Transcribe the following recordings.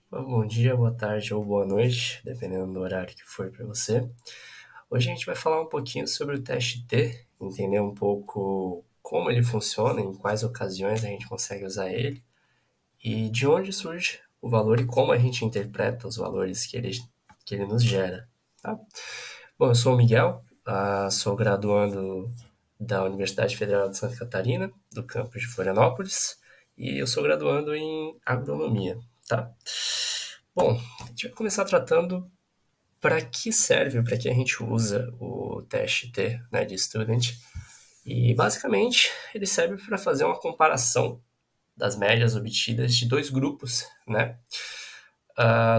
Bom dia, boa tarde ou boa noite, dependendo do horário que for para você. Hoje a gente vai falar um pouquinho sobre o teste T, entender um pouco como ele funciona, em quais ocasiões a gente consegue usar ele e de onde surge o valor e como a gente interpreta os valores que ele nos gera, tá? Bom, eu sou o Miguel, sou graduando da Universidade Federal de Santa Catarina, do campus de Florianópolis, e eu sou graduando em agronomia, tá? Bom, a gente vai começar tratando para que serve, para que a gente usa o teste T, né, de student. E basicamente ele serve para fazer uma comparação das médias obtidas de dois grupos, né?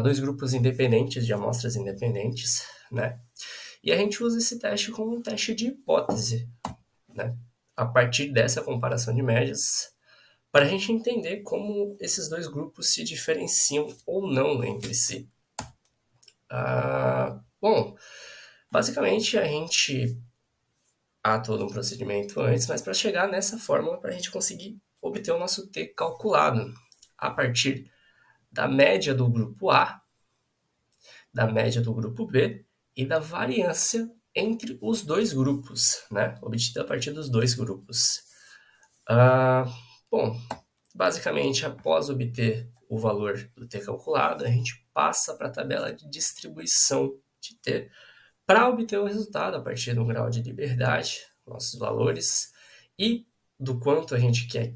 Dois grupos independentes, de amostras independentes, né? E a gente usa esse teste como um teste de hipótese, né? A partir dessa comparação de médias, para a gente entender como esses dois grupos se diferenciam ou não entre si. Bom, basicamente a gente há todo um procedimento antes, mas para chegar nessa fórmula, para a gente conseguir obter o nosso T calculado a partir da média do grupo A, da média do grupo B e da variância entre os dois grupos, né? Obtida a partir dos dois grupos. Ah, bom, basicamente, após obter o valor do T calculado, a gente passa para a tabela de distribuição de T para obter o resultado a partir de um grau de liberdade, nossos valores, e do quanto a gente quer,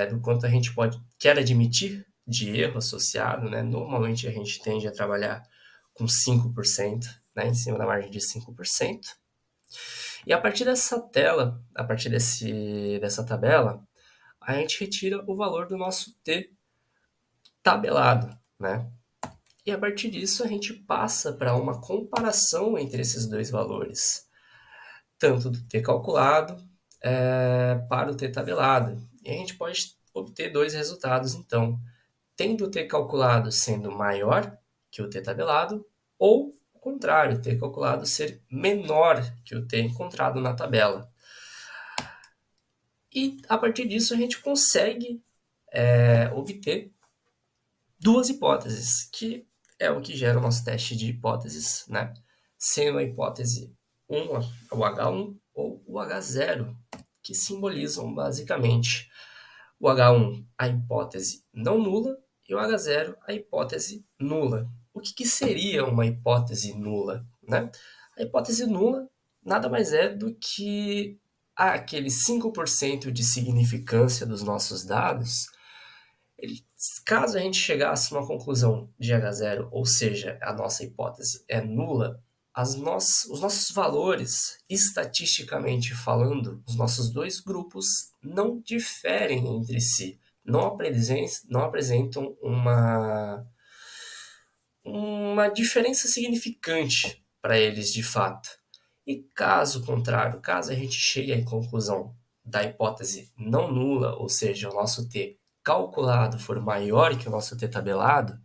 do quanto a gente quer admitir de erro associado, né? Normalmente a gente tende a trabalhar com 5%, né? Em cima da margem de 5%. E a partir dessa tela, a partir dessa tabela, a gente retira o valor do nosso T tabelado, né? E a partir disso a gente passa para uma comparação entre esses dois valores, tanto do T calculado para o T tabelado. E a gente pode obter dois resultados, então, tendo o T calculado sendo maior que o T tabelado, ou o contrário, o T calculado ser menor que o T encontrado na tabela. E a partir disso a gente consegue obter duas hipóteses, que é o que gera o nosso teste de hipóteses, né? Sendo a hipótese 1, o H1, ou o H0, que simbolizam basicamente o H1, a hipótese não nula, e o H0, a hipótese nula. O que seria uma hipótese nula, né? A hipótese nula nada mais é do que aquele 5% de significância dos nossos dados. Caso a gente chegasse a uma conclusão de H0, ou seja, a nossa hipótese é nula, os nossos valores, estatisticamente falando, os nossos dois grupos não diferem entre si, não apresentam uma diferença significante para eles de fato. E caso contrário, caso a gente chegue à conclusão da hipótese não nula, ou seja, o nosso T calculado for maior que o nosso T tabelado,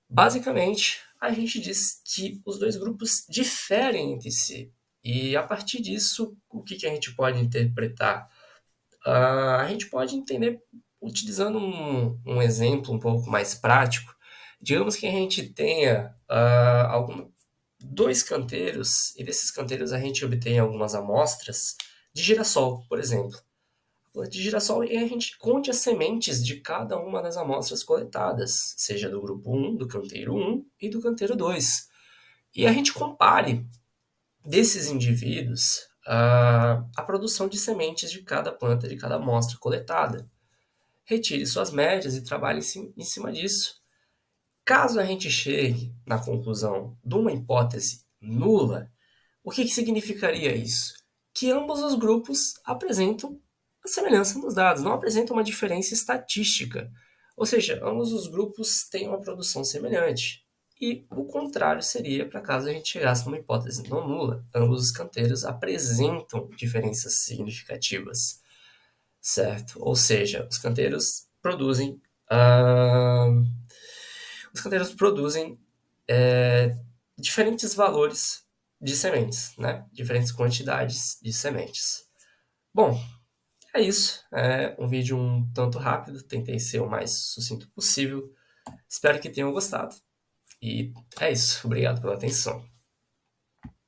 basicamente a gente diz que os dois grupos diferem entre si. E a partir disso, o que a gente pode interpretar? A gente pode entender utilizando um exemplo um pouco mais prático. Digamos que a gente tenha dois canteiros, e desses canteiros a gente obtém algumas amostras de girassol, por exemplo. De girassol, e a gente conte as sementes de cada uma das amostras coletadas, seja do grupo 1, do canteiro 1 e do canteiro 2. E a gente compare desses indivíduos a produção de sementes de cada planta, de cada amostra coletada. Retire suas médias e trabalhe em cima disso. Caso a gente chegue na conclusão de uma hipótese nula, o que significaria isso? Que ambos os grupos apresentam a semelhança nos dados, não apresentam uma diferença estatística. Ou seja, ambos os grupos têm uma produção semelhante. E o contrário seria para caso a gente chegasse numa hipótese não nula, ambos os canteiros apresentam diferenças significativas, certo? Ou seja, os canteiros produzem diferentes valores de sementes, né? Diferentes quantidades de sementes. Bom, é isso. É um vídeo um tanto rápido, tentei ser o mais sucinto possível. Espero que tenham gostado. E é isso. Obrigado pela atenção.